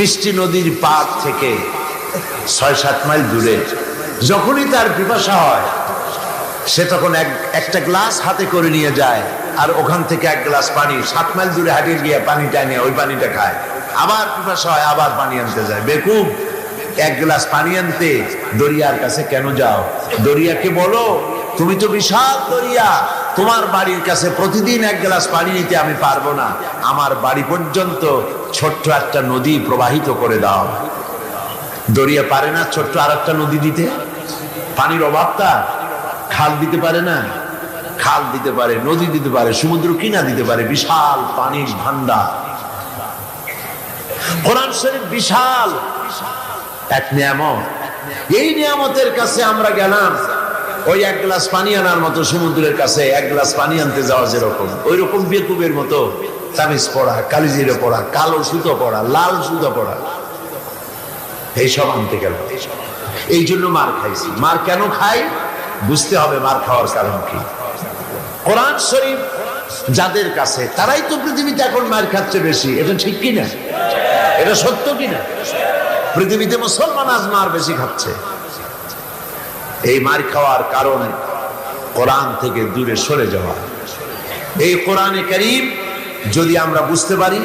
মিষ্টি নদীর পাড় থেকে ৬-৭ মাইল দূরে। যখনই তার পিপাসা হয় সে তখন একটা গ্লাস হাতে করে নিয়ে যায়, আর ওখান থেকে 1 গ্লাস পানি 7 মাইল দূরে হাঁটিয়ে গিয়ে পানিটা নিয়ে ওই পানিটা খায়। আবার পিপাসা হয়, আবার পানি আনতে যায়। বেকুব, 1 গ্লাস পানি আনতে দরিয়ার কাছে কেন যাও? দরিয়াকে বলো, তুমি তো বিশাল দরিয়া, তোমার বাড়ির কাছে প্রতিদিন 1 গ্লাস পানি নিতে আমি পারবো না, আমার বাড়ি পর্যন্ত ছোট্ট একটা নদী প্রবাহিত করে দাও। দরিয়া পারে না ছোট্ট আর একটা নদী দিতে, পানির অভাবটা। খাল দিতে পারে না, খাল দিতে পারে, নদী দিতে পারে, সমুদ্র কিনা দিতে পারে, বিশাল পানির ভান্ডার। কোরআন শরীফ বিশাল এক নিয়ামত। এই নিয়ামতের কাছে আমরা গেলাম ওই 1 গ্লাস পানি আনার মতো, সমুদ্রের কাছে 1 গ্লাস পানি আনতে যাওয়া যেরকম, ওই রকম বেকুবের মতো তামিজ পড়া, কালিজিরে পড়া, কালো সুতো পড়া, লাল সুতো পড়া, এইসব আনতে গেল। এই জন্য মার খাইছি। মার কেন খাই বুঝতে হবে, মার খাওয়ার কারণ কি। কোরআন শরীফ যাদের কাছে তারাই তো পৃথিবীতে এখন মার খাচ্ছে বেশি। এটা ঠিক কিনা? এটা সত্য কিনা? পৃথিবীতে মুসলমান আজ মার বেশি খাচ্ছে। এই মার খাওয়ার কারণ কোরআন থেকে দূরে সরে যাওয়া। এই কোরআনে কারীম যদি আমরা বুঝতে পারি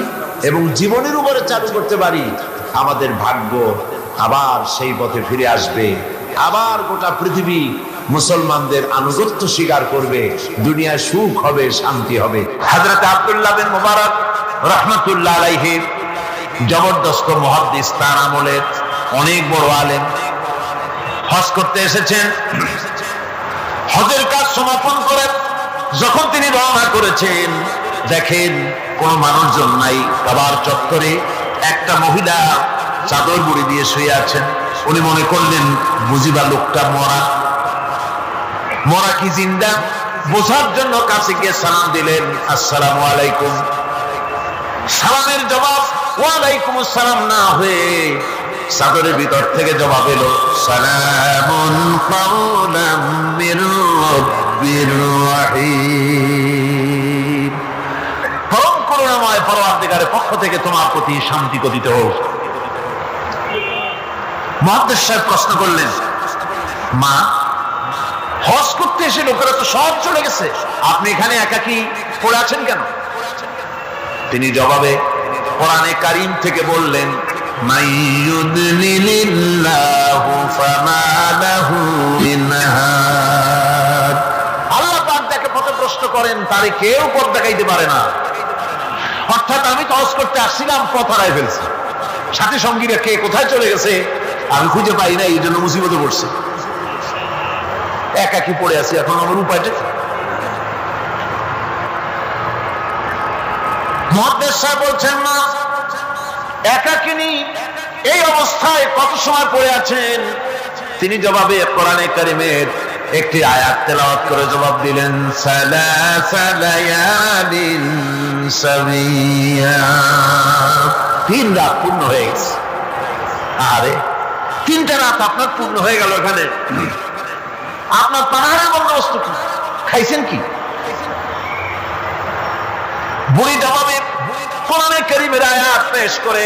এবং জীবনের উপরে চালু করতে পারি, আমাদের ভাগ্য আবার সেই পথে ফিরে আসবে। আবার গোটা পৃথিবী মুসলমানদের আনুগত্য স্বীকার করবে, দুনিয়ায় সুখ হবে, শান্তি হবে। হযরত আব্দুল্লাহ বিন মুবারক রাহমাতুল্লাহ আলাইহি জবরদস্ত মুহাদ্দিস, তার আমলের অনেক বড় আলেম, হজ করতে এসেছেন। হজের কাজ সমাপন করে যখন তিনি রওনা করেছেন, দেখেন কোন মানুষজন নাই। কাবার চত্বরে একটা মহিলা চাদর মুড়ি দিয়ে শুয়ে আছেন। উনি মনে করলেন বুঝিবা লোকটা মরা, মরা কি জিন্দা, বোঝার জন্য কাছে গিয়ে সালাম দিলেন, আসসালামু আলাইকুম। সালামের জবাব ওয়ালাইকুম আসসালাম না হয়ে চাদরের ভিতর থেকে জবাব এলো, সালামুন কাওলাম মির রাব্বির রহিম। পরম করুণাময় পরওয়ারদিগারের পক্ষ থেকে তোমার প্রতি শান্তি কথিত হোক। মুহাদ্দিস সাহেব প্রশ্ন করলেন, মা, হজ করতে এসে লোকেরা তো সব চলে গেছে, আপনি এখানে একাকী পড়ে আছেন কেন? তিনি জবাবে কোরআনে কারীম থেকে বললেন, মাইয়ুদলিলিল্লাহু ফামা লাহু মিন হাদ। আল্লাহ পাক যাকে পথভ্রষ্ট করেন তারে কেউ পথ দেখাইতে পারে না। অর্থাৎ আমি তো হজ করতে আসছিলাম, পথ হারাই ফেলছি, সাথী সঙ্গীরা কে কোথায় চলে গেছে আমি খুঁজে পাই না, এই জন্য মুসিবতে পড়ছি, একাকী পড়ে আছি, এখন আমার উপায়টা। মুহাদ্দিস সাহেব বলছেন, না, একাকিনী এই অবস্থায় কত সময় পড়ে আছেন? তিনি জবাবে কোরআনে কারীমের একটি আয়াত তেলাওয়াত করে জবাব দিলেন, সালাসা লায়ালিন সাবিয়া। 3 রাত পূর্ণ হয়ে গেছে। আরে 3টা রাত আপনার পূর্ণ হয়ে গেল, এখানে আপনার পানাহারের বন্দোবস্ত কি? খাইছেন কি? বুড়ি জবাবে কোরআনে কারীমের আয়াত পেশ করে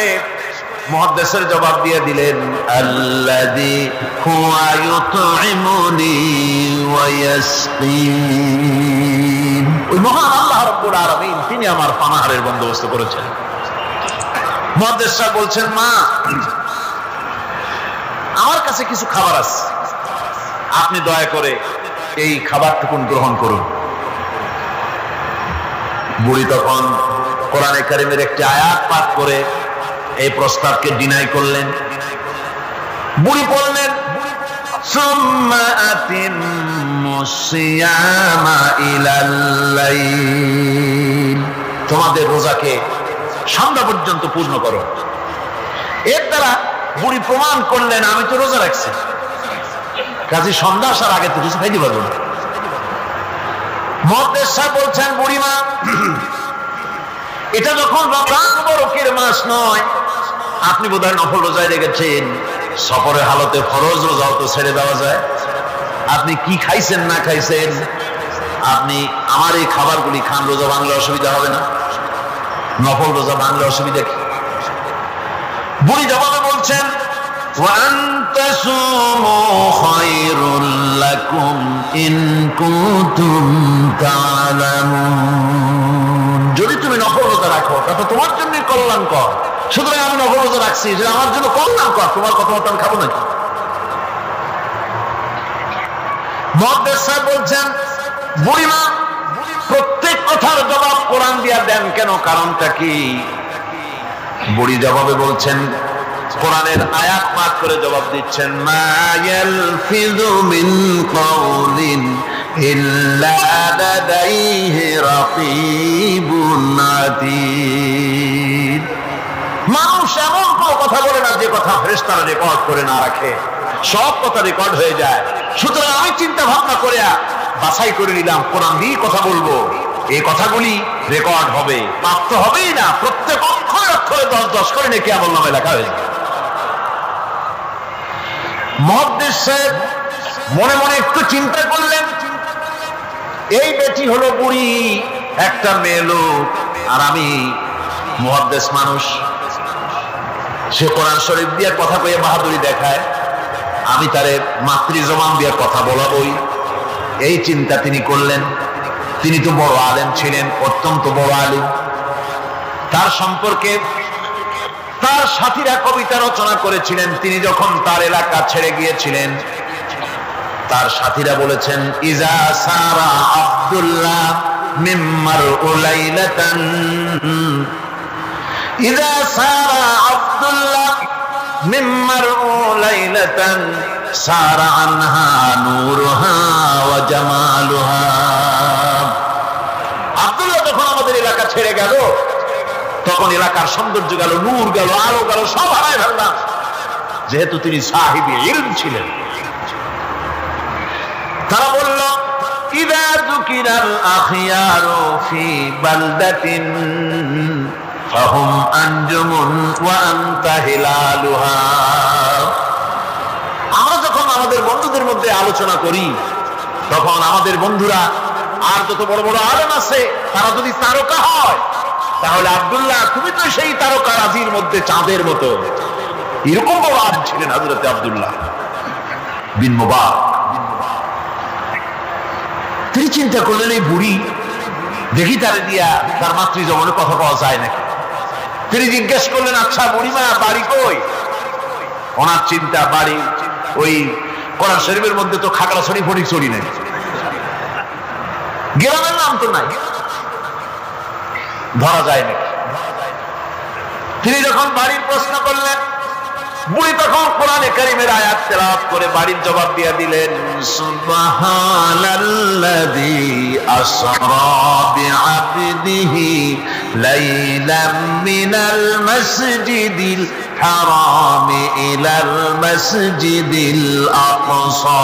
মুহাদ্দিসের জবাব দিয়ে দিলেন, আল্লাযী হুয়া ইউতঈমুনি ওয়া ইয়াসকিন। ওই মহান আল্লাহ রাব্বুল আলামিন তিনি আমার পানাহারের বন্দোবস্ত করেছেন। মুহাদ্দিস সাহেব বলছেন, মা, আমার কাছে কিছু খাবার আছে, আপনি দয়া করে এই খাবারটুকু গ্রহণ করুন। বুড়ি তখন কোরআনে কারীমের একটি আয়াত পাঠ করে এই প্রস্তাবকে ডিনাই করলেন। বুড়ি বললেন, সুম্মা আতিম্মুস সিয়ামা ইলাল লাইল। তোমাদের রোজাকে সন্ধ্যা পর্যন্ত পূর্ণ করো। এর দ্বারা বুড়ি প্রমাণ করলেন, আমি তো রোজা রাখছি, কাজে সন্ধ্যা আসার আগে তো কিছু খাইতে পারবো না। মুহাদ্দিস সাহেব বলছেন, বুড়িমা, এটা যখন রমজান মুবারকের মাস নয়, আপনি বোধহয় নফল রোজায় রেখেছেন, সফরের হালতে ফরজ রোজাও তো ছেড়ে দেওয়া যায়। আপনি কি খাইছেন না খাইছেন, আপনি আমার এই খাবারগুলি খান, রোজা ভাঙলে অসুবিধা হবে না? নফল রোজা ভাঙলে অসুবিধা কি? বুড়ি জবাবে বলছেন وَأَن تَصُومُوا خَيْرٌ لَكُمْ إِن كُنتُمْ تَعْلَمُونَ। যদি তুমি নফল রোজা রাখো তাহলে তোমার জন্য কল্যাণকর, সুতরাং আমি নফল রোজা রাখছি, যেটা আমার জন্য কল্যাণকর। তোমার কথা মতো আমি খাবো নাকি? মুহাদ্দিস সাহেব বলছেন, বুড়িমা প্রত্যেক কথার জবাব কোরআন দিয়া দেন কেন, কারণটা কি? বুড়ি জবাবে বলছেন, কোরআনের আয়াত পাঠ করে জবাব দিচ্ছেন, মা ইয়ালফিযু মিন কাওলিন ইল্লা লাদাইহি রাকীবুন আতীদ। মানুষ এমন কোনো কথা বলে না যে কথা ফেরেশতারা রেকর্ড করে না রাখে, সব কথা রেকর্ড হয়ে যায়। সুতরাং আমি চিন্তা ভাবনা করে বাছাই করে নিলাম, কোরআন দিয়ে কথা বলবো, এই কথাগুলি রেকর্ড হবে, প্রাপ্ত হবেই না, প্রত্যেক অক্ষরে অক্ষরে 10-10 করে নেকি আমলনামায় লেখা হয়ে যাবে। মুহাদ্দিস সাহেব মনে মনে একটু চিন্তা করলেন, এই বেটি হলো বুড়ি, একটা মেয়ে লোক, আর আমি মুহাদ্দিস মানুষ, সে কোরআন শরীফ দিয়ে কথা কয়ে বাহাদুরি দেখায়, আমি তারে মাতৃ জবান দিয়ে কথা বলাবই। এই চিন্তা তিনি করলেন। তিনি তো বড় আলেম ছিলেন, অত্যন্ত বড় আলেম। তার সম্পর্কে তার সাথীরা কবিতা রচনা করেছিলেন। তিনি যখন তার এলাকা ছেড়ে গিয়েছিলেন, তার সাথীরা বলেছেন, ইজা সারা আব্দুল্লাহ মিম্মার উলাইলাতান, ইজা সারা আব্দুল্লাহ মিম্মার উলাইলাতান সারা আনহা নূরুহা ওয়া জামালুহা। আব্দুল্লাহ যখন আমাদের এলাকা ছেড়ে গেল, তখন এলাকার সৌন্দর্য গেল, নূর গেল, আলো গেল, সব হারায় ফেললাম। যেহেতু তিনি সাহিবে ইলম ছিলেন, তারা বলল, ইযা যুকিরাল আখিয়ারু ফি বালদাতিন ফাহুম আনজুমুন ওয়া আনতা হিলালুহা। আমরা যখন আমাদের বন্ধুদের মধ্যে আলোচনা করি, তখন আমাদের বন্ধুরা আর যত বড় বড় আলেম আছে, তারা যদি তারকা হয়, তাহলে আব্দুল্লাহ তুমি তো সেই তারকা রাজির মধ্যে চাঁদের মতো। এরকম বড় আলেম ছিলেন হযরত আব্দুল্লাহ বিন মুবারক। তিনি চিন্তা করলেন, এই বুড়ি দেখি তারে দিয়া তার মাতৃ জবানে কথা পাওয়া যায় নাকি। তিনি জিজ্ঞেস করলেন, আচ্ছা বুড়িমা বাড়ি কই? ওনার চিন্তা, বাড়ি ওই কোরআন শরীফের মধ্যে তো খাগড়াছড়ি ফটিকছড়ি নেই, গ্রামের নাম তো নাই, ধরা যায় নাকি। তিনি যখন বাড়ির প্রশ্ন করলেন, বুড়ি তখন কোরআনে কারীমের আয়াত তেলাওয়াত করে বাড়ির জবাব দিয়ে দিলেন, সুবহানাল্লাযী আসরা বিআবদিহি লাইলাম মিনাল মাসজিদিল হারামি ইলাল মাসজিদিল আকসা।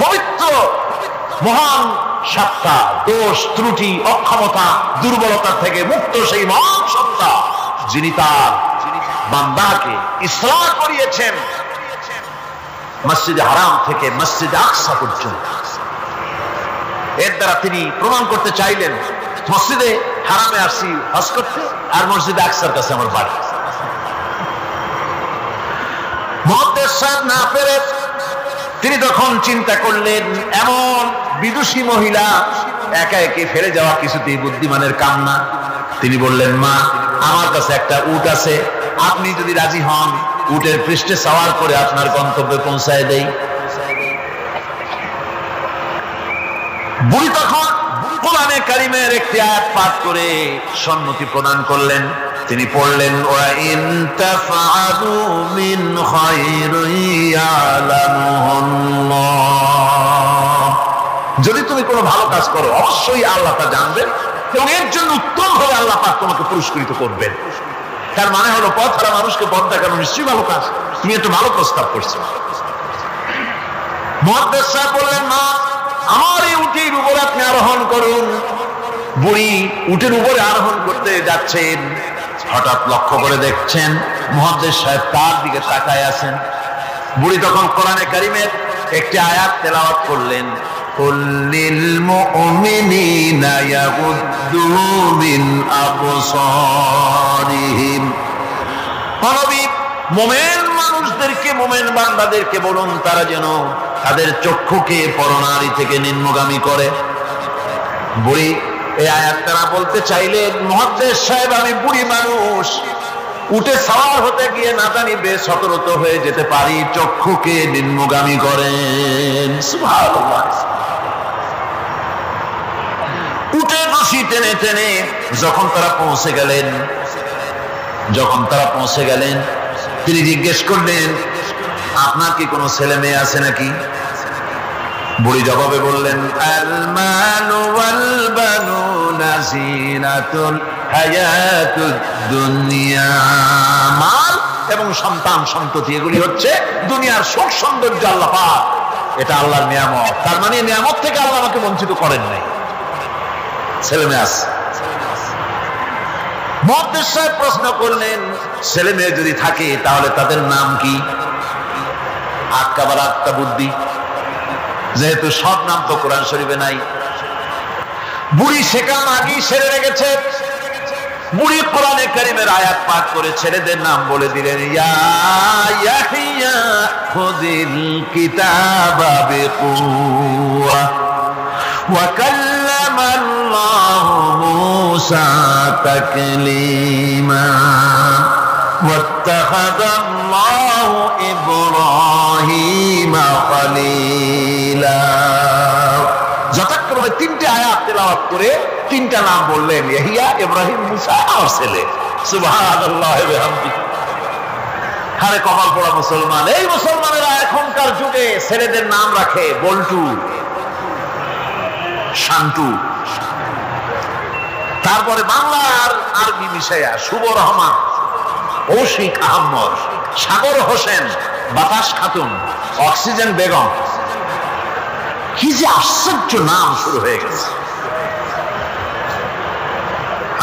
পবিত্র মহান সত্তা, দোষ ত্রুটি অক্ষমতা দুর্বলতা থেকে মুক্ত সেই মহান সত্তা, যিনি তার বান্দাকে ইসরাহ করিয়েছেন মসজিদে হারাম থেকে মসজিদে আকসা পর্যন্ত। এর দ্বারা তিনি প্রমাণ করতে চাইলেন, মসজিদে হারামে আসি হজ করতে, আর মসজিদে আকসার কাছে আমার বাড়ি। মুহাদ্দিস সাহেব না পেরে তিনি তখন চিন্তা করলেন, এমন বিদুষী মহিলা একা একে ফেলে যাওয়া কিছুতেই বুদ্ধিমানের কাম না। তিনি বললেন, মা আমার কাছে একটা উট আছে, আপনি যদি রাজি হন উটের পৃষ্ঠে সওয়ার করে আপনার গন্তব্যে পৌঁছায় দেই। বুড়ি তখন কোরআনে কারীমের একটি আয়াত পাঠ করে সম্মতি প্রদান করলেন। তিনি পড়লেন, ওয়া ইন তাফআলু মিন খায়রিন ইয়ালামুহুল্লাহ। যদি তুমি কোনো ভালো কাজ করো, অবশ্যই আল্লাহ তা জানবেন এবং এর জন্য উত্তম ভাবে আল্লাহ পাক তোমাকে পুরস্কৃত করবেন। তার মানে হলো, পথ হারা মানুষকে পথ দেখানো নিশ্চয়ই ভালো কাজ। তুমি একটু ভালো প্রস্তাব করছো। মুহাদ্দিস সাহেব বললেন, মা আমার এই উটের উপর আপনি আরোহণ করুন। বুড়ি উটের উপরে আরোহণ করতে যাচ্ছেন, হঠাৎ লক্ষ্য করে দেখছেন মুহাদ্দিস সাহেব তার দিকে তাকায় আছেন। বুড়ি তখন কোরআনে কারীমের একটি আয়াত তেলাওয়াত করলেন, কুল্লিল মুমিনিনা ইয়াগুদ্দু মিন আবসারিহিম। নবী মুমিন মানুষদেরকে, মুমিন বান্দাদেরকে বলুন তারা যেন তাদের চক্ষুকে পরনারী থেকে নিম্নগামী করে। বুড়ি এই আয়াতটা না বলতে চাইলেন, মুহাদ্দিস সাহেব আমি বুড়ি মানুষ, উঠে সাওয়ার হতে গিয়ে না জানি বেসতর্ক হয়ে যেতে পারি, চক্ষুকে নিম্নগামী করেন। সুবহানাল্লাহ। উঠে রশি টেনে টেনে যখন তারা পৌঁছে গেলেন তিনি জিজ্ঞেস করলেন, আপনার কি কোনো ছেলে মেয়ে আছে নাকি? বুড়ি জবাবে বললেন, আল মালু ওয়াল বানুনা জিনাতুল হায়াতুদ দুনিয়া। মাল এবং সন্তান সন্ততি এগুলি হচ্ছে দুনিয়ার সুখ সৌন্দর্য, আল্লাহ পাক, এটা আল্লাহর নিয়ামত। তার মানে নিয়ামত থেকে আল্লাহ আমাকে বঞ্চিত করেন নাই, ছেলে মেয়ে আছে। মুহাদ্দিস সাহেব প্রশ্ন করলেন, ছেলে মেয়ে যদি থাকে তাহলে তাদের নাম কি? আটকাবার আটটা বুদ্ধি, যেহেতু সব নাম তো কোরআন শরীফে নাই। বুড়ি সেকাম আগেই সেরে রেখেছে। বুড়ি কোরআনে কারীমের আয়াত পাঠ করে ছেলেদের নাম বলে দিলেন, ইয়া ইয়াহিয়া খুযিল কিতাবা বিকুওয়া ওয়া কাল্লামাল্লাহু মূসা তাকলীমা ওয়াত্তাখাযাল্লাহু ইব্রাহিমা খলীলা। যথাক্রমে তিনটে আয়াত তেলাওয়াত করে তিনটা নাম বললেন, ইয়াহিয়া, ইব্রাহিম, মূসা আর ছেলে। সুবহানাল্লাহ ওয়া বিহামদিহি। আরে কপাল পোড়া মুসলমান, এই মুসলমানেরা এখনকার যুগে ছেলেদের নাম রাখে বল্টু, শান্টু, তারপরে বাংলা আর আরবি মিশাইয়া শুভ রহমান, কৌশিক আহমদ, সাগর হোসেন, বাতাস খাতুন, অক্সিজেন বেগম। কি যে আশ্চর্য নাম শুরু হয়ে গেছে।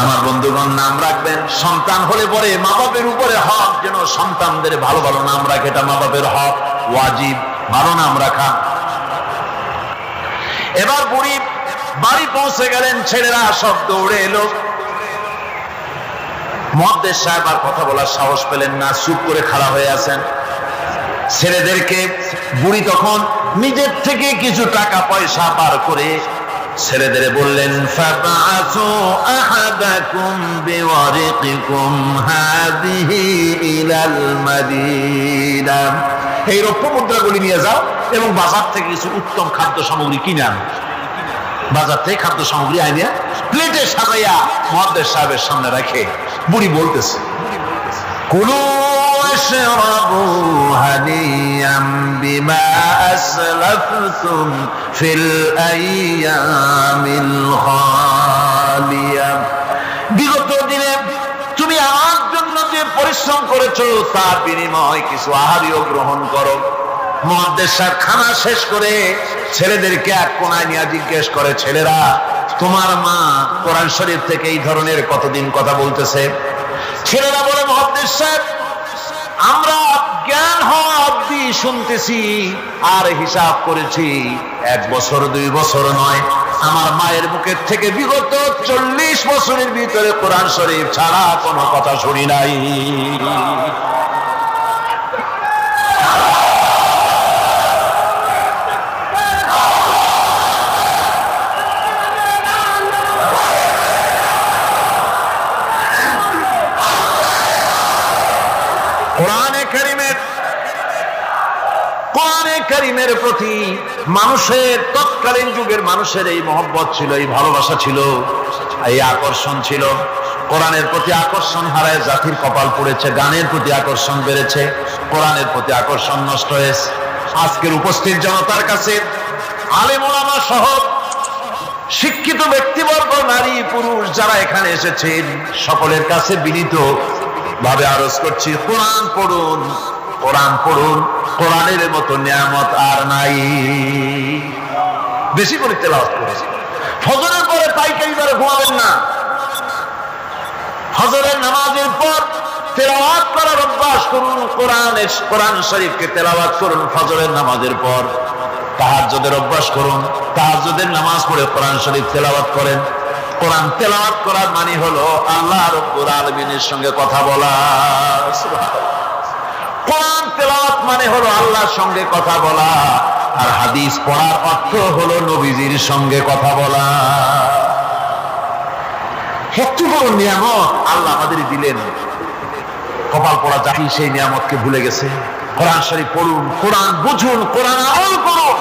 আমার বন্ধুগণ, নাম রাখবেন, সন্তান হলে পরে মা বাপের উপরে হক যেন সন্তানদের ভালো ভালো নাম রাখে, এটা মা বাপের হক, ওয়াজিব ভালো নাম রাখা। এবার বুড়ি বাড়ি পৌঁছে গেলেন, ছেলেরা সব দৌড়ে এলো। মুহাদ্দিস সাহেব আর কথা বলার সাহস পেলেন না, চুপ করে খাড়া হয়ে আছেন। ছেলেদেরকে বুড়ি তখন নিজের থেকে কিছু টাকা পয়সা পার করে ছেলেদের বললেন, ফাবআসু আহাদাকুম বিওয়ারিকিকুম হাদিহি ইলাল মাদিনা। এই রৌপ্য মুদ্রাগুলি নিয়ে যাও এবং বাজার থেকে কিছু উত্তম খাদ্য সামগ্রী কিনে আনো। বাজার থেকে খাদ্য সামগ্রী আনিয়া প্লেটে সাজাইয়া মুহাদ্দিস সাহেবের সামনে রাখে বুড়ি বলতেছে, কুলু ওয়াশরাবু হানিয়াম বিমা আসলাফতুম ফিল আইয়ামিল খালিয়া। বিগত দিনে তুমি আমার জন্য যে পরিশ্রম করেছো তার বিনিময়ে কিছু আহারও গ্রহণ করো। মুহাদ্দিস সাহেব খানা শেষ করে ছেলেদেরকে এক কোনায় নিয়ে জিজ্ঞেস করে, ছেলেরা তোমার মা কোরআন শরীফ থেকে এই ধরনের কতদিন কথা বলতেছে? ছেলেরা বলে, মুহাদ্দিস সাহেব আমরা জ্ঞান হওয়া অবধি শুনতেছি আর হিসাব করেছি 1 বছর 2 বছর নয়, আমার মায়ের মুখের থেকে বিগত 40 বছরের ভিতরে কোরআন শরীফ ছাড়া কোনো কথা শুনি নাই। কোরআনে কারীমের প্রতি মানুষের, তৎকালীন যুগের মানুষের এই মহব্বত ছিল, এই ভালোবাসা ছিল, এই আকর্ষণ ছিল। কোরআনের প্রতি আকর্ষণ হারায় জাতির কপাল পড়েছে, গানের প্রতি আকর্ষণ বেড়েছে, কোরআনের প্রতি আকর্ষণ নষ্ট হয়েছে। আজকের উপস্থিত জনতার কাছে আলেম ওলামা সহ শিক্ষিত ব্যক্তিবর্গ, নারী পুরুষ যারা এখানে এসেছেন সকলের কাছে বিনীত ভাবে আরজ করছি, কোরআন পড়ুন, কোরআন পড়ুন। কোরআনের মতো নিয়ামত আর নাই। বেশি করে তেলাওয়াত করেছি। ফজরের পরে পাইকারি দরে ঘুমাবেন না। ফজরের নামাজের পর তেলাওয়াত করার অভ্যাস করুন। কোরআন শরীফকে তেলাওয়াত করুন ফজরের নামাজের পর। তাহাজ্জুদের অভ্যাস করুন, তাহাজ্জুদের নামাজ পড়ে কোরআন শরীফ তেলাওয়াত করেন। কোরআন তেলাওয়াত করার মানে হলো আল্লাহ রাব্বুল আলামিনের সঙ্গে কথা বলা। সুবহানাল্লাহ। কোরআন তেলাওয়াত মানে হলো আল্লাহর সঙ্গে কথা বলা, আর হাদিস পড়ার অর্থ হলো নবীজির সঙ্গে কথা বলা। কত বড় নিয়ামত আল্লাহ আমাদের দিলেন। কপাল পড়া জাতি সেই নিয়ামতকে ভুলে গেছে। কোরআন শরীফ পড়ুন, কোরআন বুঝুন, কোরআন আমল করুন,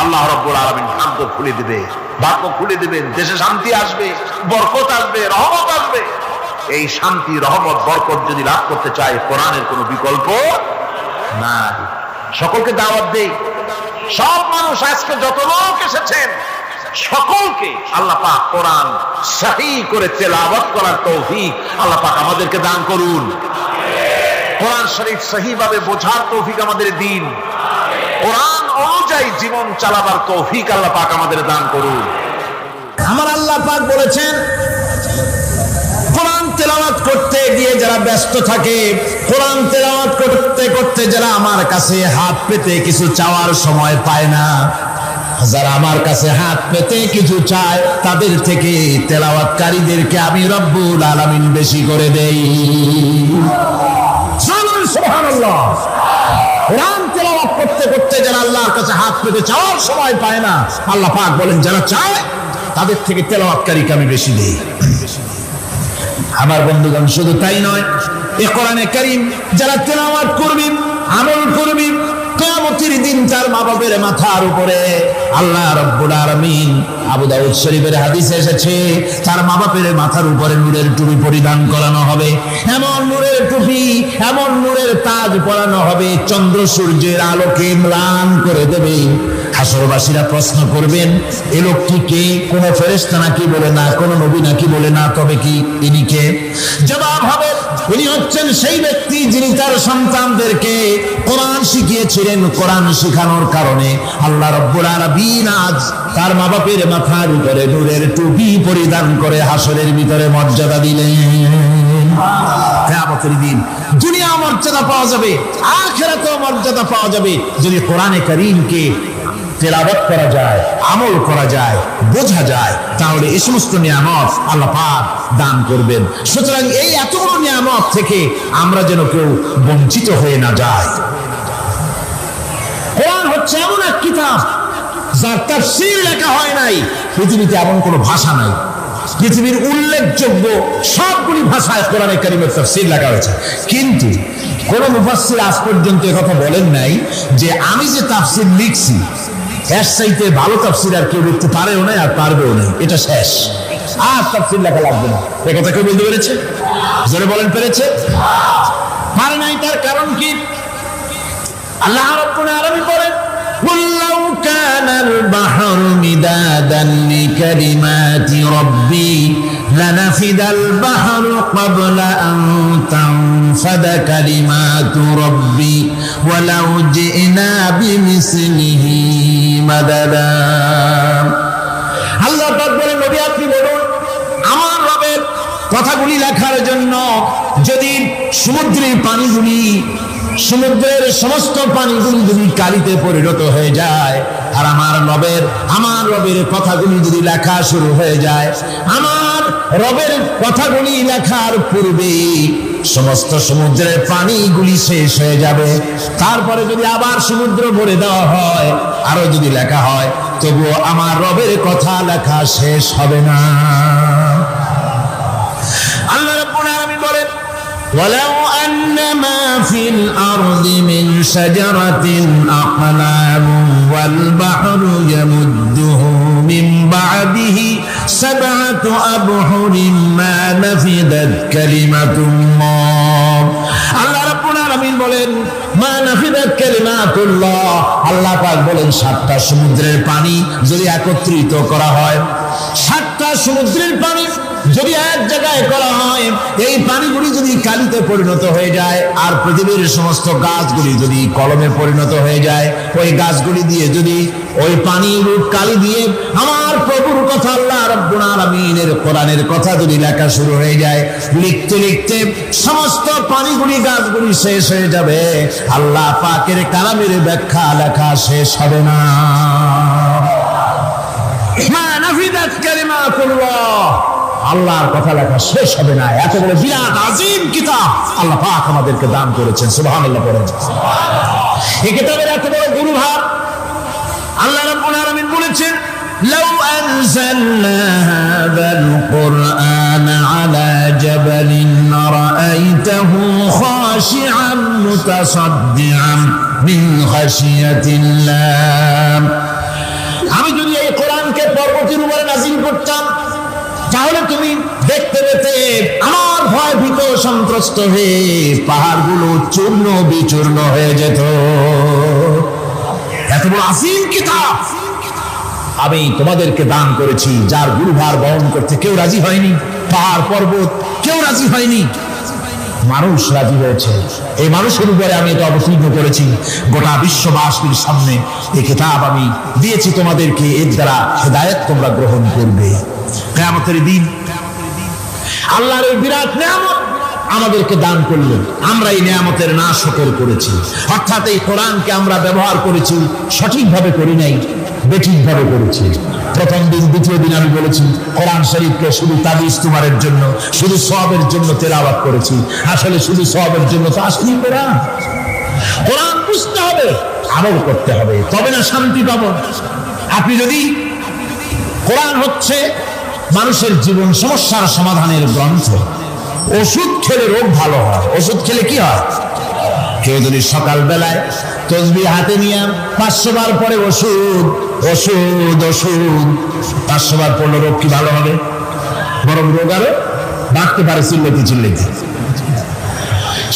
আল্লাহ রাব্বুল আলামিন ভাগ্য খুলে দিবে, ভাগ্য খুলে দিবেন। দেশে শান্তি আসবে, বরকত আসবে, রহমত আসবে। এই শান্তি, রহমত, বরকত যদি লাভ করতে চাই, কোরআনের কোনো বিকল্প নাই। সকলকে দাওয়াত দেই, সব মানুষ আজকে যত লোক এসেছেন সকলকে আল্লাহ পাক কোরআন সহি করে তেলাওয়াত করার তৌফিক আল্লাহ পাক আমাদেরকে দান করুন। কোরআন শরীফ সহিভাবে বোঝার তৌফিক আমাদের দিন। কোরআন অনুযায়ী জীবন চালাবার তৌফিক আল্লাহ পাক আমাদের দান করুন। আমার আল্লাহ পাক বলেছেন, কোরআন তেলাওয়াত করতে গিয়ে যারা ব্যস্ত থাকে, কোরআন তেলাওয়াত করতে করতে যারা আমার কাছে হাত পেতে কিছু চাওয়ার সময় পায় না, যারা আমার কাছে হাত পেতে কিছু চায়, তাদের থেকে তেলাওয়াতকারীদেরকে আমি রব্বুল আলামিন বেশি করে দেই। সুবহানাল্লাহ। কোরআন তেলাওয়াত করতে করতে যারা আল্লাহর কাছে হাত পেতে চাওয়ার সময় পায় না, আল্লাহ পাক বলেন যারা চায় তাদের থেকে তেলাওয়াতকারীকে আমি বেশি দেই। আমার বন্ধুগণ, শুধু তাই নয়, এই কোরআনে কারীম যারা তেলাওয়াত করবেন, আমল করবেন, কিয়ামতের দিন তার মা বাবার মাথার উপরে আল্লাহ রাব্বুল আলামিন, আবু দাউদ শরীফের হাদিসে এসেছে, তার মা বাবার মাথার উপরে নূরের টুপি পরিধান করানো হবে। এমন নূরের টুপি, এমন নূরের তাজ পরানো হবে, চন্দ্র সূর্যের আলোকে ম্লান করে দেবে। হাসরবাসীরা প্রশ্ন করবেন, এ লোকটি কে? কোন ফেরেশতা নাকি? বলে না। কোন নবী নাকি? বলে না। তবে কি ইনি কে? জবাব হবে, ইনি হচ্ছেন সেই ব্যক্তি যিনি তার সন্তানদেরকে কোরআন শিখিয়েছিলেন। কোরআন শিখানোর কারণে আল্লাহ রাব্বুল আলামিন আজ তার মা বাপের মাথার উপরে নূরের টুপি পরিধান করে হাসরের ভিতরে মর্যাদা দিলেন। কিয়ামতের দিন দুনিয়া মর্যাদা পাওয়া যাবে, আখিরাতেও মর্যাদা পাওয়া যাবে যদি কোরআনে কারীমকে তেলাওয়াত করা যায়, আমল করা যায়, বোঝা যায়, তাহলে এই সমস্ত নিয়ামত আল্লাহ পাক দান করবেন। সুতরাং এই এত বড় নিয়ামত থেকে আমরা যেন কেউ বঞ্চিত হয়ে না যায়। কোরআন হচ্ছে এমন এক কিতাব যার তাফসীর লেখা হয় নাই। পৃথিবীতে এমন কোনো ভাষা নাই, পৃথিবীর উল্লেখযোগ্য সবগুলি ভাষায় কোরআনে কারীমের তাফসীর লেখা হয়েছে, কিন্তু কোন মুফাসসির আজ পর্যন্ত কথা বলেন নাই যে আমি যে তাফসীর লিখছি এর চাইতে ভালো তাফসীর আর কেউ লিখতে পারেও না, আর পারবেও না। এটা শেষ, আর তাফসীর লেখা লাগবে না। এ কথা কেউ বলতে পেরেছে? জোরে বলেন, পেরেছে? পারে নাই। তার কারণ কি? আল্লাহ রাব্বুল আলামিন বলেন, قُلْ لَوْ كَانَ الْبَحْرُ مِدَادًا لِكَلِمَاتِ رَبِّي لَنَفِدَ الْبَحْرُ قَبْلَ أَن تَنفَدَ كَلِمَاتُ رَبِّي وَلَوْ جِئْنَا بِمِثْلِهِ مَدَدًا। আল্লাহ পাক বলেন, নবী আপনি বলুন, আমার রবের কথাগুলি লেখার জন্য যদি সমুদ্রের পানিগুলি, সমুদ্রের সমস্ত পানিগুলি যদি কালিতে পরিণত হয়ে যায়, আর আমার রবের কথাগুলি যদি লেখা শুরু হয়ে যায়, আমার রবের কথাগুলি লেখার পূর্বে সমস্ত সমুদ্রের পানিগুলি শেষ হয়ে যাবে। তারপরে যদি আবার সমুদ্র ভরে দেওয়া হয়, আরো যদি লেখা হয়, তবুও আমার রবের কথা লেখা শেষ হবে না। আল্লাহ রাব্বুল আলামিন বলেন, وَلَوْ أَنَّ مَا فِي الْأَرْضِ مِنْ شَجَرَةٍ أَقْلَامٌ وَالْبَحْرُ يَمُدُّهُ مِنْ بَعْدِهِ سَبْعَةُ أَبْحُرٍ مَا نَفِدَتْ كَلِمَةُ اللَّهِ। আল্লাহ রাব্বুল আলামিন বলেন, মা নাফিদাত কালিমাতুল্লাহ। আল্লাহ পাক বলেন, 7টা সমুদ্রের পানি যদি একত্রিত করা হয়, 7টা সমুদ্রের পানি যদি এক জায়গায় করা হয়, এই পানিগুলি যদি কালিতে পরিণত হয়ে যায়, আর পৃথিবীর সমস্ত গাছগুলি যদি কলমে পরিণত হয়ে যায়, ওই গাছগুলি দিয়ে যদি ওই পানির কালি দিয়ে আমার প্রভুর কথা, আল্লাহ রাব্বুল আলামিনের কোরআনের কথা যদি লেখা শুরু হয়ে যায়, লিখতে লিখতে সমস্ত পানিগুলি গাছগুলি শেষ হয়ে যাবে, আল্লাহ পাকের কালামের ব্যাখ্যা লেখা শেষ হবে না। মা নাফিদাত কালিমাতুল্লাহ, আল্লাহর কথা লেখা শেষ হবে না। এত বড় বিরাট আজিম কিতাব আল্লাহ পাক আমাদেরকে দান করেছেন, সুবহানাল্লাহ পড়েন। এই কিতাবের এত বড় গুরুভার আল্লাহ রাব্বুল আলামিন বলেছেন, লাউ আনজালনা হাযাল কুরআন আলা জাবালিন রাআইতাহু খাশিআন মুতাসাদ্দিআন মিন খাশিয়াতিল্লাহ। আমি যদি এই কোরআনকে পর্বতের উপরে নাযিল করতাম, তাহলে তুমি দেখতে পেতে আমার ভয় ভীত সন্ত্রস্ত হয়ে পাহাড়গুলো চূর্ণ বিচূর্ণ হয়ে যেত। এত বড় আসিম কিতাব আমি তোমাদেরকে দান করেছি, যার গুরুভার বহন করতে কেউ রাজি হয়নি, পাহাড় পর্বত কেউ রাজি হয়নি, মানুষ রাজি হয়েছে। এই মানুষের উপরে আমি এটা অবতীর্ণ করেছি, গোটা বিশ্ববাসীর সামনে এই কিতাব আমি দিয়েছি তোমাদেরকে, এর দ্বারা হেদায়েত তোমরা গ্রহণ করবে। কিয়ামতের দিন আল্লাহর এই বিরাট নিয়ামত আমাদেরকে দান করলেন, আমরা এই নিয়ামতের না শুকর করেছি, অর্থাৎ এই কোরআনকে আমরা ব্যবহার করেছি, সঠিকভাবে করি নাই, বেঠিকভাবে করেছি। প্রথম দিন দ্বিতীয় দিন আমি বলেছি কোরআন শরীফকে শুধু তাবিজ তুমারের জন্য, শুধু সওয়াবের জন্য তেলাওয়াত করেছি। আসলে শুধু সওয়াবের জন্য তো আসেনি কোরআন। কোরআন বুঝতে হবে, আমল করতে হবে, তবে না শান্তি পাবো। আপনি যদি কোরআন হচ্ছে মানুষের জীবন সমস্যার সমাধানের গ্রন্থ, ওষুধ খেলে রোগ ভালো হয়। ওষুধ খেলে কি হয়? কেউ যদি সকাল বেলায় তসবিহ হাতে নিয়ে 500 বার পরে ওষুধ ওষুধ ওষুধ 500 বার পড়লে রোগ কি ভালো হবে? বরং রোগ আরো বাড়তে পারে চিল্লাতে চিল্লাতে।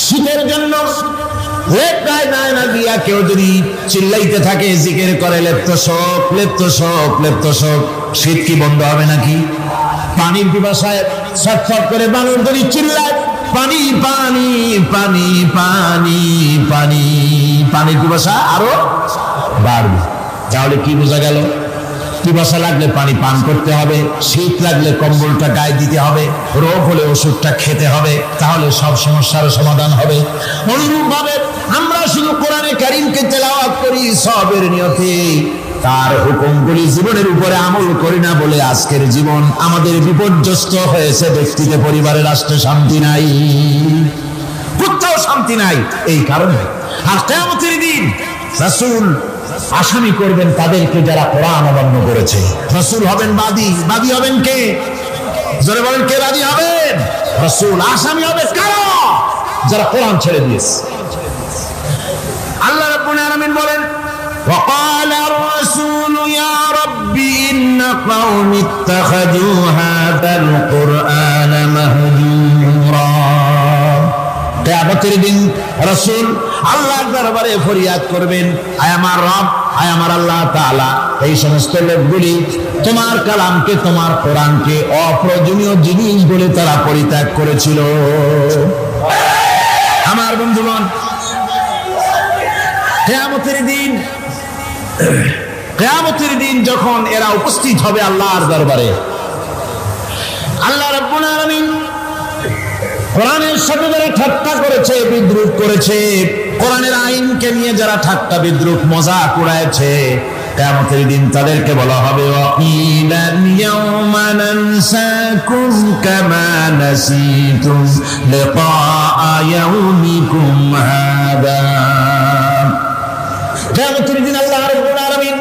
শীতের জন্য না দিয়া কেউ যদি চিল্লাইতে থাকে, জিকির করে লেপ্তশোক লেপ্তশোক লেপ্তশোক, শীত কি বন্ধ হবে নাকি? পানির পিপাসায় ছটফট করে বানর যদি চিল্লায় পানি পানি পানি পানি পানি, পানির পিপাসা আরো বাড়বে। তাহলে কি বোঝা গেল? পিপাসা লাগলে পানি পান করতে হবে, শীত লাগলে কম্বলটা গায়ে দিতে হবে, রোগ হলে ওষুধটা খেতে হবে, তাহলে সব সমস্যার সমাধান হবে। অনুরূপ ভাবে আমরা শুধু কোরআনে কারীমকে তেলাওয়াত করি সওয়াবের নিয়তে, তার হুকুমগুলি জীবনের উপরে আমল করি না বলে আজকের জীবন আমাদের বিপর্যস্ত হয়েছে। ব্যক্তিতে, পরিবারে, রাষ্ট্রে শান্তি নাই, কোথাও শান্তি নাই এই কারণে। আর কিয়ামতের দিন রাসূল আসামি করবেন তাদেরকে যারা কোরআন অমান্য করেছে। রাসূল হবেন বাদী। বাদী হবেন কে? জোরে বলেন, কে বাদী হবেন? রাসূল। আসামি হবে কারা? যারা কোরআন ছেড়ে দিয়েছে। আল্লাহ রাব্বুল আলামিন বলেন, وقال الرسول يا رب إن قومي اتخذوا هذا القرآن مهجورا। কিয়ামতের দিন রাসূল আল্লাহর দরবারে ফরিয়াদ করবেন, আয় আমার রব, আয় আমার আল্লাহ তাআলা, এই সমস্ত লোকগুলি তোমার কালামকে, তোমার কোরআনকে অপ্রয়োজনীয় জিনিস বলে তারা পরিত্যাগ করেছিল। আমার বন্ধুগণ, কিয়ামতের দিন যখন এরা উপস্থিত হবে আল্লাহর দরবারে, আল্লাহ রাব্বুল আলামিন কোরআনের সাথে যারা ঠাট্টা করেছে, বিদ্রুপ করেছে, কোরআনের আইনকে নিয়ে যারা ঠাট্টা বিদ্রুপ মজাক উড়াইছে, কিয়ামতের দিন তাদেরকে বলা হবে, ওয়াকিলাল ইয়াওমা নানসাকুম কামা নাসিতুম লিকা ইয়াউমিকুম হাদা। কিয়ামতের দিন আল্লাহ রাব্বুল আলামিন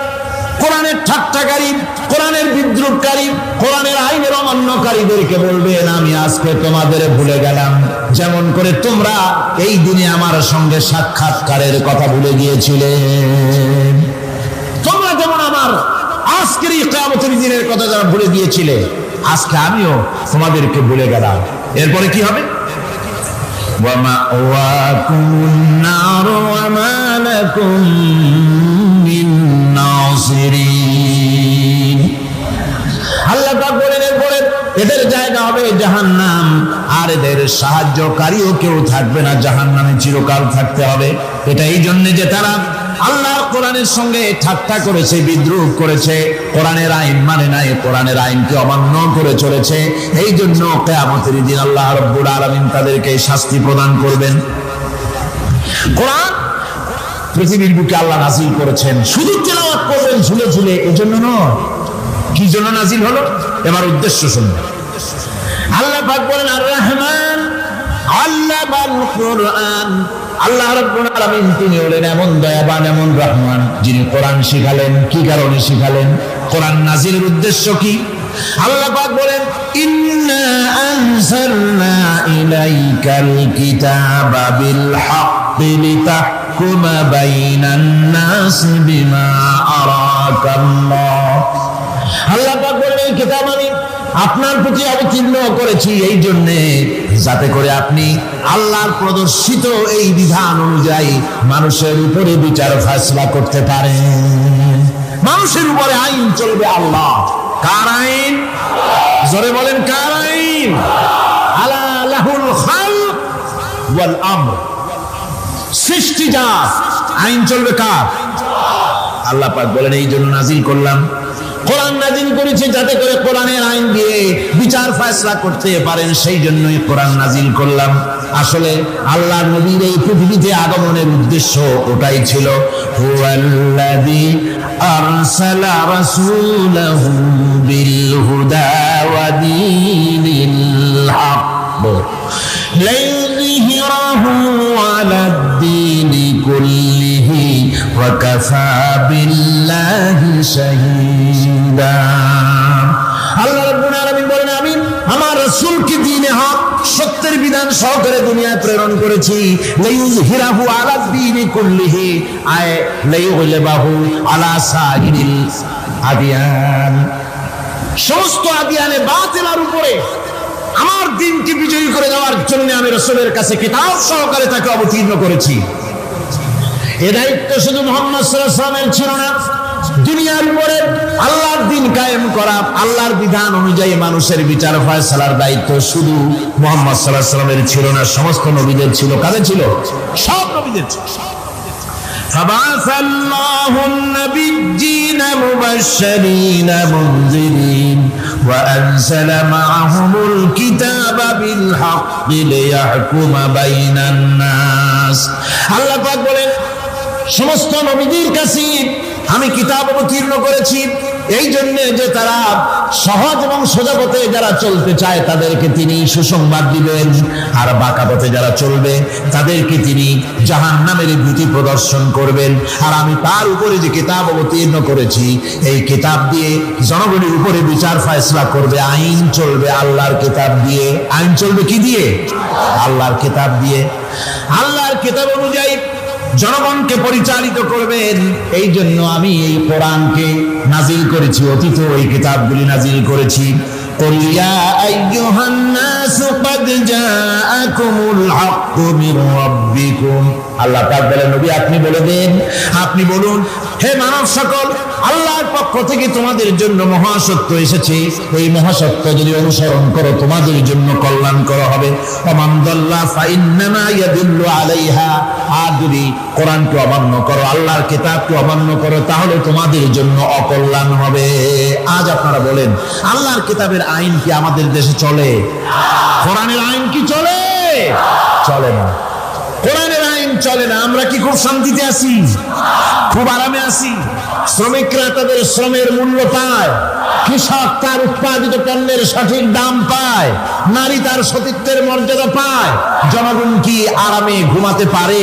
কোরআনের ঠাট্টাকারী, কোরআনের বিদ্রুপকারী, কোরআনের আইনের অমান্যকারীদেরকে বলবেন, আমি আজকে তোমাদের ভুলে গেলাম, যেমন করে তোমরা এই দিনে আমার সঙ্গে সাক্ষাৎকারের কথা ভুলে গিয়েছিলে। তোমরা যেমন আমার আজকের এই কিয়ামতের দিনের কথা যারা ভুলে গিয়েছিলে, আজকে আমিও তোমাদেরকে ভুলে গেলাম। এরপরে কি হবে? ওয়ামাওয়াকুমুন নার ওয়া মা লাকুম মিন নাসিরিন। আল্লাহ পাক বলেন, এরপরে এদের জায়গা হবে জাহান্নাম, আর এদের সাহায্যকারীও কেউ থাকবে না, জাহান্নামে চিরকাল থাকতে হবে। এটা এই জন্য যে তারা আল্লাহর কোরআনের সঙ্গে ঠাট্টা করেছে, বিদ্রোহ করেছে, কোরআনের আইন মানে নাই, কোরআনের আইনকে অমান্য করে চলেছে। এই জন্য কিয়ামতের দিন আল্লাহ রাব্বুল আলামিন তাদেরকে শাস্তি প্রদান করবেন। কোরআন পৃথিবীর বুকে আল্লাহ নাজিল করেছেন, শুধু তেলাওয়াত করবেন ঝুলে ঝুলে, এজন্য নয়। কি জন্য নাজিল হলো? এবার উদ্দেশ্য শুনবেন। আল্লাহ পাক বলেন আর রহমান আল্লামাল কোরআন। আল্লাহ রাব্বুল আলামিন তিনি হলেন এমন দয়াবান, এমন রহমান, যিনি কোরআন শিখালেন। কি কারণে শিখালেন? কোরআন নাজিলের উদ্দেশ্য কি? আল্লাহ পাক বলেন ইন্না আনজালনা ইলাইকাল কিতাবা বিল হাক্কি লিতাহকুমা বাইনান নাসি বিমা আরাকাল্লাহ। আল্লাহ পাক বলেন এই কিতাব আমি আপনার প্রতি অবতীর্ণ করেছি এই জন্যে যাতে করে আপনি আল্লাহর প্রদর্শিত এই বিধান অনুযায়ী মানুষের উপরে বিচার ফয়সালা করতে পারেন। মানুষের উপরে আইন চলবে আল্লাহ। কার আইন? জোরে বলেন কার আইন? আলা লাহুল খালক ওয়াল আমর। সৃষ্টি যার, আইন চলবে কার? আল্লাহ পাক বলেন এই জন্য নাজিল করলাম, কোরআন নাজিল করেছে যাতে করে কোরআনের আইন দিয়ে বিচার ফয়সালা করতে পারেন, সেই জন্যই কোরআন নাজিল করলাম। আসলে আল্লাহর নবীর এই পৃথিবীতে আগমনের উদ্দেশ্য ওটাই ছিল। হুয়াল্লাযী আরসালা রাসূলাহু বিল হুদা ওয়া দীনিল হক লিইয়ুযহিরাহু আলাদ দীনি কুল্লিহি ওয়া কাফা বিল্লাহি শাহীদা। আল্লাহ রাব্বুল আলামিন বলেন আমি আমার রাসূলকে দ্বীনে হক, সত্যের বিধান সহকারে দুনিয়ায় প্রেরণ করেছি। লিইয়ুযহিরাহু আলাদ দীনি কুল্লিহি আয় লিইয়ুগলিবাহু আলা সাইরিল আদিয়ান। সমস্ত আদিয়ানে বাতিলের উপরে আমার দ্বীনকে বিজয়ী করে দেওয়ার জন্য আমি রাসূলের কাছে কিতাব সহকারে তাকে অবতীর্ণ করেছি। এ দায়িত্ব শুধু মুহাম্মদ সাল্লাল্লাহু আলাইহি ওয়াসাল্লামের ছিল না, দুনিয়ার উপরে আল্লাহর দ্বীন কায়েম করা, আল্লাহর বিধান অনুযায়ী মানুষের বিচার ফয়সালার দায়িত্ব শুধু মুহাম্মদ সাল্লাল্লাহু আলাইহি ওয়াসাল্লামের ছিল না, সমস্ত নবীদের ছিল। কাদের ছিল? সব নবীদের ছিল। فبعث الله النبيين مبشرين منذرين وأنزل معهم الكتاب بالحق ليحكم بين الناس। আল্লাহ পাক বলেন সমস্ত নবীদের কাছে আমি কিতাব অবতীর্ণ করেছি এই জন্য যে তারা সহজ এবং সোজা পথে যারা চলতে চায় তাদেরকে তিনি সুসংবাদ দিবেন, আর বাঁকা পথে যারা চলবে তাদেরকে তিনি জাহান্নামের ভীতি প্রদর্শন করবেন। আর আমি তার উপরে যে কিতাব অবতীর্ণ করেছি এই কিতাব দিয়ে জনগণের উপরে বিচার ফয়সালা করবে, আইন চলবে আল্লাহর কিতাব দিয়ে। আইন চলবে কি দিয়ে? আল্লাহর কিতাব দিয়ে। আল্লাহর কিতাব অনুযায়ী জনগণকে পরিচালিত করবেন। এই জন্য আমি এই কোরআনকে নাজিল করেছি, অতীত এই কিতাবগুলি নাজিল করেছি। قل يا أيها الناس قد جاءكم الحق من ربكم। আল্লাহ পাক বলেন নবী আপনি বলে দেন, আপনি বলুন হে মানব সকল, আল্লাহর পক্ষ থেকে তোমাদের জন্য মহাসত্য এসেছে। এই মহাসত্য যদি অনুসরণ করো তোমাদের জন্য কল্যাণকর হবে। ওমান দাল্লা ফাইন্নামা ইয়াদুল্লু আলাইহা। আর যদি কোরআনকে অমান্য করো, আল্লাহর কিতাবকে অমান্য করো, তাহলে তোমাদের জন্য অকল্যাণ হবে। আজ আপনারা বলেন আল্লাহর কিতাবের আইন কি আমাদের দেশে চলে? কোরআনের আইন কি চলে? চলে না। কোরআনের আইন চলে না। আমরা কি খুব শান্তিতে আছি? খুব আরামে আছি? শ্রমিকরা তাদের শ্রমের মূল্য পায়, কৃষক তার উৎপাদিত পণ্যের সঠিক দাম পায়, নারী তার সতীত্বের মর্যাদা পায়। জনগণ কি আরামে ঘুমাতে পারে?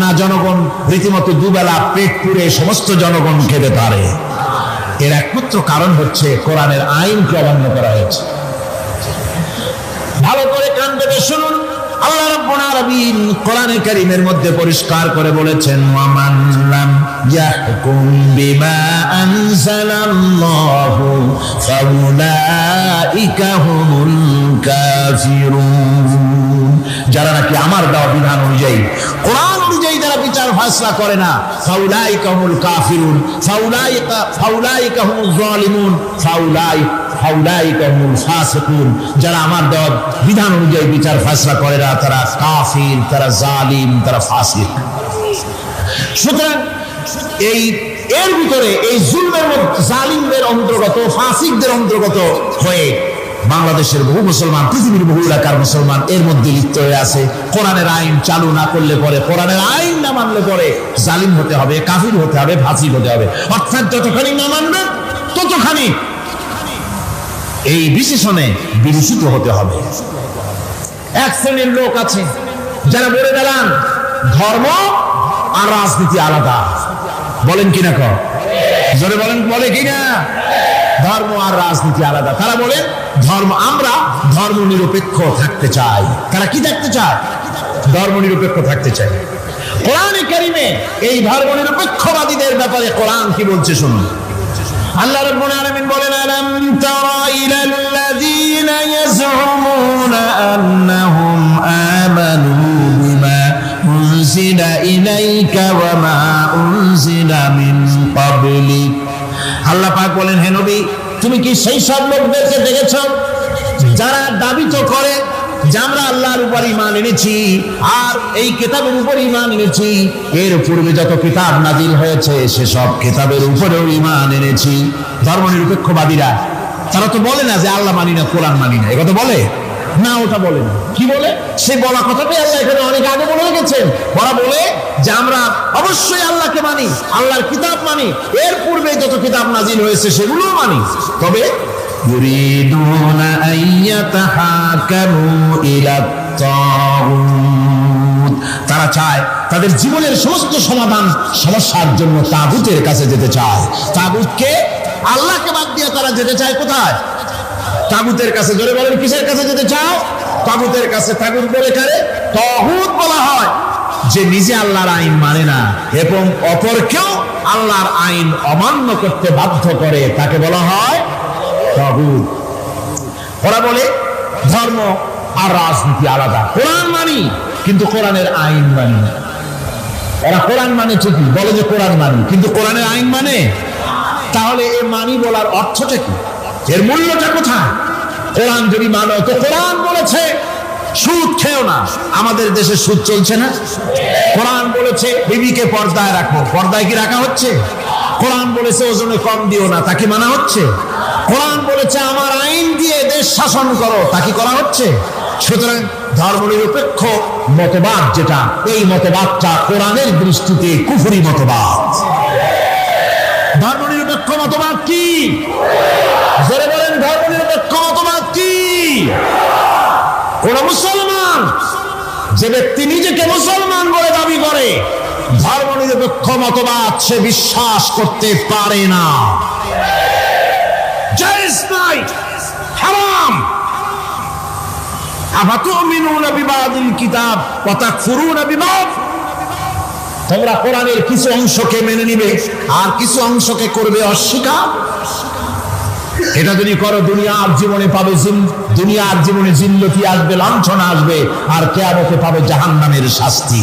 না, জনগণ রীতিমতো দুবেলা পেট পুরে সমস্ত জনগণ খেতে পারে। এর একমাত্র কারণ হচ্ছে কোরআনের আইনকে অমান্য করা হয়েছে। ভালো করে কান পেতে শুনুন, আল্লাহ রাব্বুল আলামিন কোরআনে কারীমের মধ্যে পরিষ্কার করে বলেছেন ওয়ামান লাম ইয়াহকুম বিমা আনজালাল্লাহু ফাউলাইকা হুমুল কাফিরুন। যারা নাকি আমার দেওয়া বিধান অনুযায়ী, কোরআন অনুযায়ী যারা যারা বিচার ফয়সালা করে না, ফাউলাইকা হুমুল কাফিরুন, ফাউলাইকা হুমুজ জালিমুন, ফাউলাইকা হুমুল ফাসিকুন। যারা আমার দেওয়া বিধান অনুযায়ী বিচার ফয়সালা করে না, তারা কাফির, তারা জালিম, তারা ফাসিক। সুতরাং এর ভিতরে এই জুলমের মধ্যে জালিমদের অন্তর্গত, ফাসিকদের অন্তর্গত হয়ে বাংলাদেশের বহু মুসলমান, পৃথিবীর বহু এলাকার মুসলমান এর মধ্যে লিপ্ত হয়ে আছে। কোরআনের আইন চালু না করলে পরে, কোরআনের আইন না মানলে পরে জালিম হতে হবে, কাফির হতে হবে, ফাসিক হতে হবে। অর্থাৎ যতখানি না মানবে ততখানি এই বিশেষণে বিরূষিত হতে হবে। এক শ্রেণীর লোক আছে যারা বলে বেড়ান ধর্ম আর রাজনীতি আলাদা। বলেন কিনা, জোরে বলেন, বলে কিনা? ধর্ম আর রাজনীতি আলাদা। তারা বলে আমরা ধর্ম নিরপেক্ষ থাকতে চাই। তারা কি থাকতে চায়? ধর্ম নিরপেক্ষ থাকতে চায়। কোরআনে কারিমে এই ধর্ম নিরপেক্ষবাদীদের ব্যাপারে কোরআন কি বলছে শুনুন। আল্লাহ রাব্বুল আলামিন বলেন, আলাম তারা ইলাল্লাযীনা ইয়াজউমুনা আন্নাহুম আমানু বিমা উনজিলা ইলাইকা ওয়া মা উনজিলা মিন ক্বাবলিক। আল্লাহ পাক বলেন, হে নবী, তুমি কি সেই সব লোকদেরকে দেখেছো যারা দাবি তো করে যে আমরা আল্লাহর উপর ঈমান এনেছি আর এই কিতাবের উপর ঈমান এনেছি, এর পূর্বে যত কিতাব নাজিল হয়েছে সেসব কিতাবের উপরেও ঈমান এনেছি। ধর্মনিরপেক্ষবাদীরা তারা তো বলে না যে আল্লাহ মানি না, কোরআন মানি না, একথা বলে না, ওটা বলে না। কি বলে? সেই বলা কথাটাই আল্লাহ এখানে অনেক আগে বলে রেখেছেন। ওরা বলে যে আমরা অবশ্যই আল্লাহকে মানি, আল্লাহর কিতাব মানি, এর পূর্বে যত কিতাব নাজিল হয়েছে সেগুলোও মানি। তবে ইউরিদুনা আইয়াতাহাকামু ইলাত তাগুত, তারা চায় তাদের জীবনের সমস্ত সমাধান সমস্যার জন্য তাগুতের কাছে যেতে চায়। তাগুতকে, আল্লাহকে বাদ দিয়ে তারা যেতে চায় কোথায়? তাগুতের কাছে। জোরে বলেন, কিসের কাছে যেতে চাও? তাগুতের কাছে। তাগুত বলে কারে? তাগুত বলা হয় যে নিজে আল্লাহর আইন মানে না এবং অপরকেও আল্লাহর আইন অমান্য করতে বাধ্য করে, তাকে বলা হয় তাগুত। ওরা বলে ধর্ম আর রাজনীতি আলাদা। কোরআন মানি কিন্তু কোরআনের আইন মানি না। ওরা কোরআন মানে ঠিকই, বলে যে কোরআন মানি, কিন্তু কোরআনের আইন মানে। তাহলে এ মানি বলার অর্থটা কি? এর মূল্যটা কোথায়? কোরআন যদি মানো তো কোরআন বলেছে সুদ খেও না। আমাদের দেশে সুদ চলছে না? কোরআন বলেছে বিবিকে পর্দায় রাখো, পর্দায় কি রাখা হচ্ছে? কোরআন বলেছে ওজনে কম দিও না, তাকে মানা হচ্ছে? কোরআন বলেছে আমার আইন দিয়ে দেশ শাসন করো, তাকে করা হচ্ছে? সুতরাং ধর্মনিরপেক্ষ মতবাদ যেটা, এই মতবাদটা কোরআনের দৃষ্টিতে কুফরি মতবাদ। ধর্মনিরপেক্ষ মতবাদ কি? জোরে বলেন, ধর্মনিরপেক্ষ মতবাদ কি? কোন মুসলমান, যে ব্যক্তি নিজেকে মুসলমান বলে দাবি করে, ধর্মনিরপেক্ষ মতবাদ সে বিশ্বাস করতে পারে না। জায়েজ নাই, হারাম। আফাতুমিনুনা বিবাদিল কিতাব ওয়া তাকফুরুনা বিবাদ। তোমরা কোরআনের কিছু অংশকে মেনে নিবে আর কিছু অংশকে করবে অস্বীকার। এটা যদি করো দুনিয়ার জীবনে পাবে দুনিয়ার জীবনে জিল্লতি আসবে, লাঞ্ছনা আসবে, আর কিয়ামতে পাবে জাহান্নামের শাস্তি।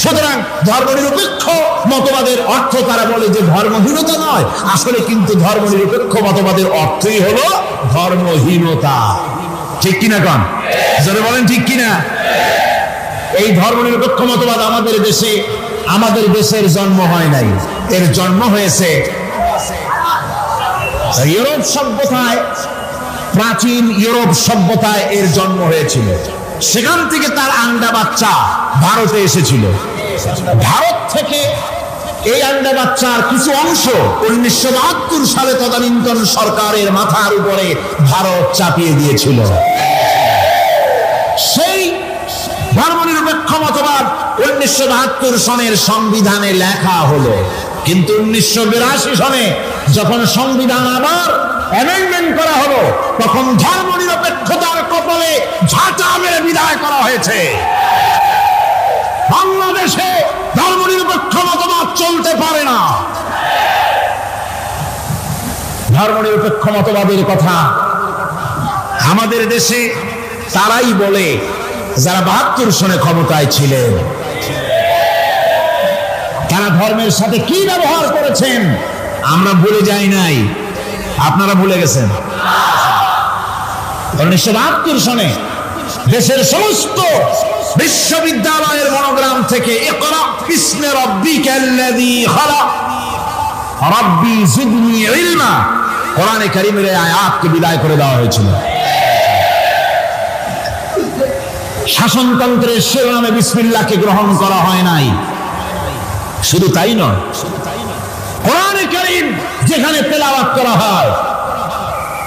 সুতরাং ধর্মনিরপেক্ষ মতবাদের অর্থ তারা বলে যে ধর্মহীনতা নয়, আসলে কিন্তু ধর্মনিরপেক্ষ মতবাদের অর্থই হলো ধর্মহীনতা। ঠিক কিনা কন? যারা বলেন ঠিক কিনা? এই ধর্মনিরপেক্ষ মতবাদ আমাদের দেশের জন্ম হয় নাই, এর জন্ম হয়েছে ইউরোপ সভ্যতায়। প্রাচীন ইউরোপ সভ্যতায় এর জন্ম হয়েছিল। সেখান থেকে তার আন্ডা বাচ্চা ভারতে এসেছিল। ভারত থেকে এই আন্ডা বাচ্চার কিছু অংশ 1972 সালে তদানীন্তন সরকারের মাথার উপরে ভারত চাপিয়ে দিয়েছিল। সেই ধর্মনিরপেক্ষ মতবাদ 1972 সনের সংবিধানে লেখা হলো, কিন্তু 1982 সনে যখন সংবিধান আবার অ্যামেন্ডমেন্ট করা হলো, তখন ধর্মনিরপেক্ষতার কপালে ঝাঁটা মেরে বিদায় করা হয়েছে। বাংলাদেশে ধর্মনিরপেক্ষ মতবাদ চলতে পারে না। ধর্মনিরপেক্ষ মতবাদের কথা আমাদের দেশে তারাই বলে যারা 72 সনে ক্ষমতায় ছিলেন। তারা ধর্মের সাথে কি ব্যবহার করেছেন আমরা ভুলে যাই নাই, আপনারা ভুলে গেছেন। 1972 সনে দেশের সমস্ত বিশ্ববিদ্যালয়ের মনোগ্রাম থেকে ইকরা বিসমি রাব্বিকাল্লাযী খালাক রাব্বি জিদনি ইলমা কোরআনে কারীমের আয়াতকে বিদায় করে দেওয়া হয়েছিল। শাসনতন্ত্রের শিরোনামে বিসমিল্লাহকে গ্রহণ করা হয় নাই। শুধু তাই নয়, কোরআনে কারীম যেখানে তেলাওয়াত করা হয়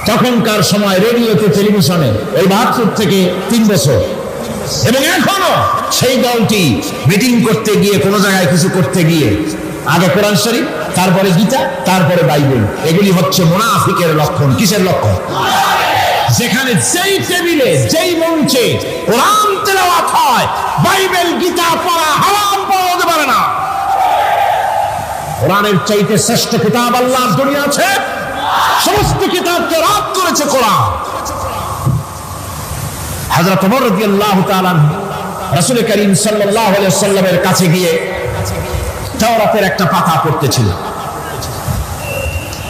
তখনকার সময় রেডিওতে, টেলিভিশনে, ওই 72 থেকে 3 বছর, এবং এখনো সেই দলটি মিটিং করতে গিয়ে, কোনো জায়গায় কিছু করতে গিয়ে আগে কোরআন শরীফ, তারপরে গীতা, তারপরে বাইবেল, এগুলি হচ্ছে মুনাফিকের লক্ষণ। কিসের লক্ষণ? যেখানে যেই টেবিলে, যেই মঞ্চে কোরআন তেলাওয়াত হয়, বাইবেল, গীতা পড়া হারাম, পড়া হতে পারে না। কোরআনের চাইতে শ্রেষ্ঠ কিতাব আল্লাহর দুনিয়া আছে? সমস্ত কিতাবকে রাত করেছে কোরআন। হযরত ওমর রাদিয়াল্লাহু তাআলা আনহু রাসূল করিম সাল্লাল্লাহু আলাইহি ওয়াসাল্লামের কাছে গিয়ে তাওরাতের একটা পাতা পড়তেছিল।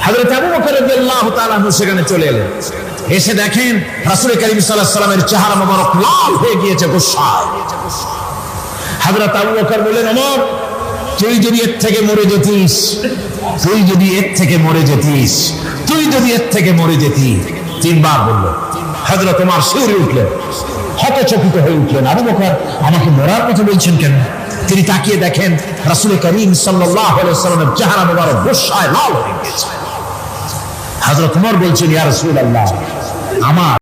হযরত আবু বকর রাদিয়াল্লাহু তাআলা আনহু সেখানে চলে এলেন। এসে দেখেন রাসূল করিম সাল্লাল্লাহু আলাইহি ওয়াসাল্লামের চেহারা মোবারক লাল হয়ে গিয়েছে গোসায়। হযরত আবু বকর বললেন, ওমর, তুই যদি এর থেকে মরে যেতিস, তুই যদি এর থেকে মরে যেতিস, তুই যদি এর থেকে মরে যেতি। 3 বার বলল। হযরত ওমর শিউরে উঠলেন, হতচকিত হয়ে উঠলেন। আবু বকর আমাকে মরার কথা বলছেন কেন? তিনি তাকিয়ে দেখেন রাসূল করিম সাল্লাল্লাহু আলাইহি ওয়াসাল্লামের চেহারা মোবারক গোসায় লাল হয়ে গেছে। হযরত ওমর বলছেন, ইয়া রাসূলুল্লাহ, আমার